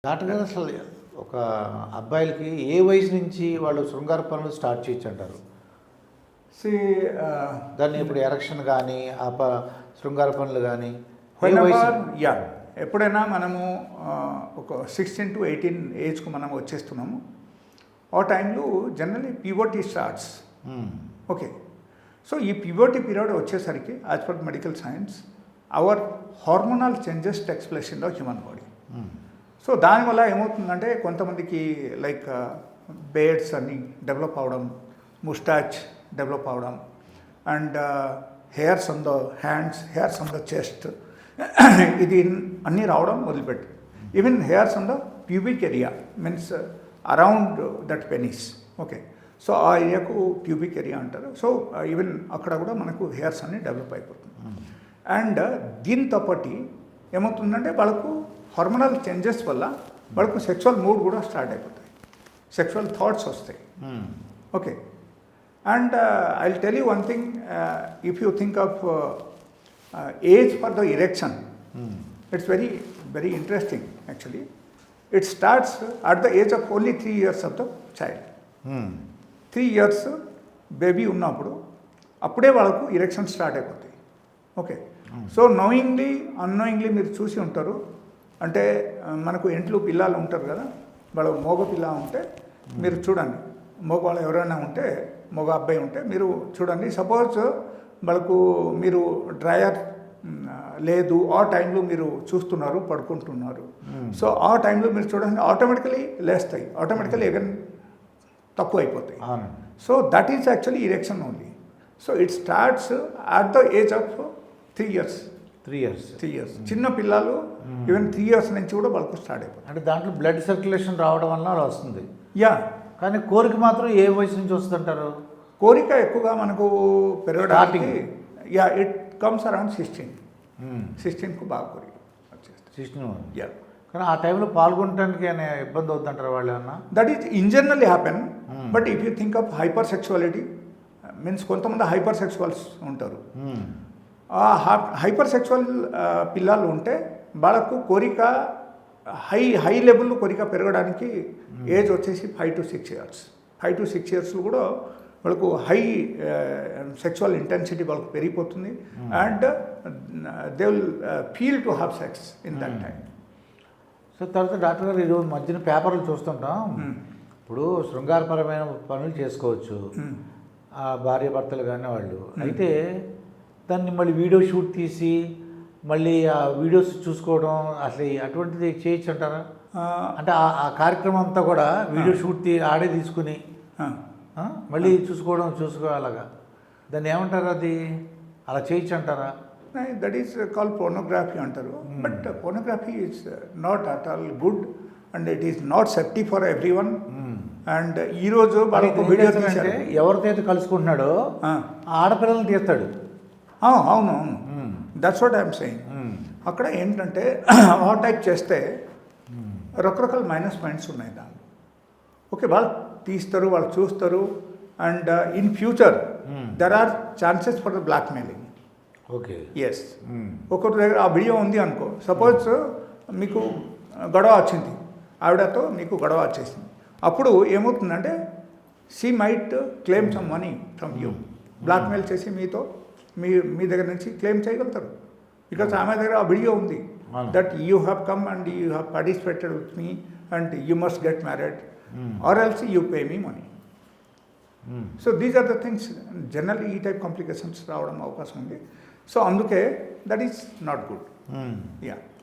Doctor గారు అసలు ఒక అబ్బాయిలకి ఏ వయసు నుంచి వాళ్ళు శృంగార పనులు స్టార్ట్ చేయొచ్చు అంటారు? దాన్ని ఇప్పుడు ఎరక్షన్ కానీ శృంగార పనులు కానీ ఎప్పుడైనా మనము ఒక 16 to 18 ఏజ్కు మనం వచ్చేస్తున్నాము. ఆ టైంలో generally puberty starts. Okay, so ఈ ప్యూబర్టీ పీరియడ్ వచ్చేసరికి as per medical science our hormonal changes takes place in the human body. So దానివల్ల ఏమవుతుందంటే కొంతమందికి లైక్ బేడ్స్ అన్ని డెవలప్ అవడం, ముస్టాచ్ డెవలప్ అవడం, and hairs on the hands, hairs on the chest, ఇది అన్నీ రావడం మొదలుపెట్టి even hairs on the pubic area means around that penis. Okay, so ఆ ఏరియాకు ప్యూబిక్ ఏరియా అంటారు. సో ఈవెన్ అక్కడ కూడా మనకు హెయిర్స్ అన్ని డెవలప్ అయిపోతుంది. అండ్ దీంతో పాటు ఏమవుతుందంటే వాళ్ళకు హార్మోనల్ చేంజెస్ వల్ల వాళ్ళకు సెక్చువల్ మూడ్ కూడా స్టార్ట్ అయిపోతాయి, సెక్చువల్ థాట్స్ వస్తాయి. Okay, and I will tell you one thing, if you think of age for the erection, it's very very interesting actually. It starts at the age of only 3 years of the child. 3 years baby ఉన్నప్పుడు అప్పుడే వాళ్ళకు erection start అయిపోతాయి. Okay, so knowingly unknowingly మీరు చూసి ఉంటారు. అంటే మనకు ఇంట్లో పిల్లలు ఉంటారు కదా, వాళ్ళ మగ పిల్ల ఉంటే మీరు చూడండి, మగవాళ్ళు ఎవరైనా ఉంటే, మగ అబ్బాయి ఉంటే మీరు చూడండి. సపోజ్ వాళ్ళకు మీరు డ్రయర్ లేదు, ఆ టైంలో మీరు చూస్తున్నారు, పడుకుంటున్నారు. సో ఆ టైంలో మీరు చూడండి ఆటోమేటికలీ లేస్తాయి, ఆటోమేటికలీ ఈవెన్ తక్కువ అయిపోతాయి. So that is actually erection only. So it starts at the age of 3 years. 3 years చిన్న పిల్లలు ఈవెన్ 3 years నుంచి కూడా వాళ్ళకు స్టార్ట్ అయిపోతుంది. అంటే దాంట్లో బ్లడ్ సర్క్యులేషన్ రావడం వల్ల అలా వస్తుంది. యా, కానీ కోరిక మాత్రం ఏ వయసు నుంచి వస్తుంటారు? కోరిక ఎక్కువగా మనకు పెరగడానికి ఇట్ కమ్స్ అరౌండ్ 16కు బాగా కోరిక వచ్చేస్తుంది. 16. యా, కానీ ఆ టైంలో పాల్గొనడానికి అనే ఇబ్బంది అవుతుంటారు వాళ్ళు ఏమన్నా? That is in generally happen. But if you think of hyper sexuality means కొంతమంది హైపర్ సెక్చువల్స్ ఉంటారు. ఆ హైపర్ సెక్చువల్ పిల్లలు ఉంటే వాళ్ళకు కోరిక హై లెవెల్లో కోరిక పెరగడానికి ఏజ్ వచ్చేసి 5 to 6 years. 5 to 6 years కూడా వాళ్ళకు హై సెక్చువల్ ఇంటెన్సిటీ వాళ్ళకు పెరిగిపోతుంది. And they will feel to have sex in that time. So తర్వాత డాక్టర్ గారు ఈరోజు మధ్యన పేపర్లు చూస్తుంటాం. ఇప్పుడు శృంగారపరమైన పనులు చేసుకోవచ్చు ఆ భార్యాభర్తలు కానీ వాళ్ళు. అయితే దాన్ని మళ్ళీ వీడియో షూట్ తీసి మళ్ళీ ఆ వీడియోస్ చూసుకోవడం అసలు అటువంటిది చేయొచ్చు అంటారా? అంటే ఆ కార్యక్రమం అంతా కూడా వీడియో షూట్ ఆడే తీసుకుని మళ్ళీ చూసుకోవాలగా దాన్ని ఏమంటారు? అది అలా చేయొచ్చు అంటారా? దట్ ఈస్ కాల్డ్ పోర్నోగ్రఫీ అంటారు. But pornography is not at all good and it is not safety for every one. And ఈరోజు వీడియో అంటే ఎవరితో అయితే కలుసుకుంటున్నాడో ఆడపిల్లలను తీస్తాడు. అవును, దట్స్ వాట్ ఐఎమ్ సెయింగ్. అక్కడ ఏంటంటే ఆ టైప్ చేస్తే రకరకాల మైనస్ పాయింట్స్ ఉన్నాయి దాంట్లో. ఓకే, వాళ్ళు తీస్తారు, వాళ్ళు చూస్తారు. And in future there are chances for the blackmailing. Okay, yes. ఒకరి దగ్గర ఆ వీడియో ఉంది అనుకో, సపోజ్ మీకు గొడవ వచ్చింది, ఆవిడతో మీకు గొడవ వచ్చేసింది. అప్పుడు ఏమవుతుందంటే she might claim some money from you. Blackmail చేసి మీ దగ్గర నుంచి క్లెయిమ్ చేయగలుగుతారు. బికాస్ ఆమె దగ్గర ఆ వీడియో ఉంది that you have come and you have participated with me and you must get married or else you pay me money. So these are the things. Generally ఈ type complications రావడం అవకాశం ఉంది. So అందుకే that is not good. Yeah.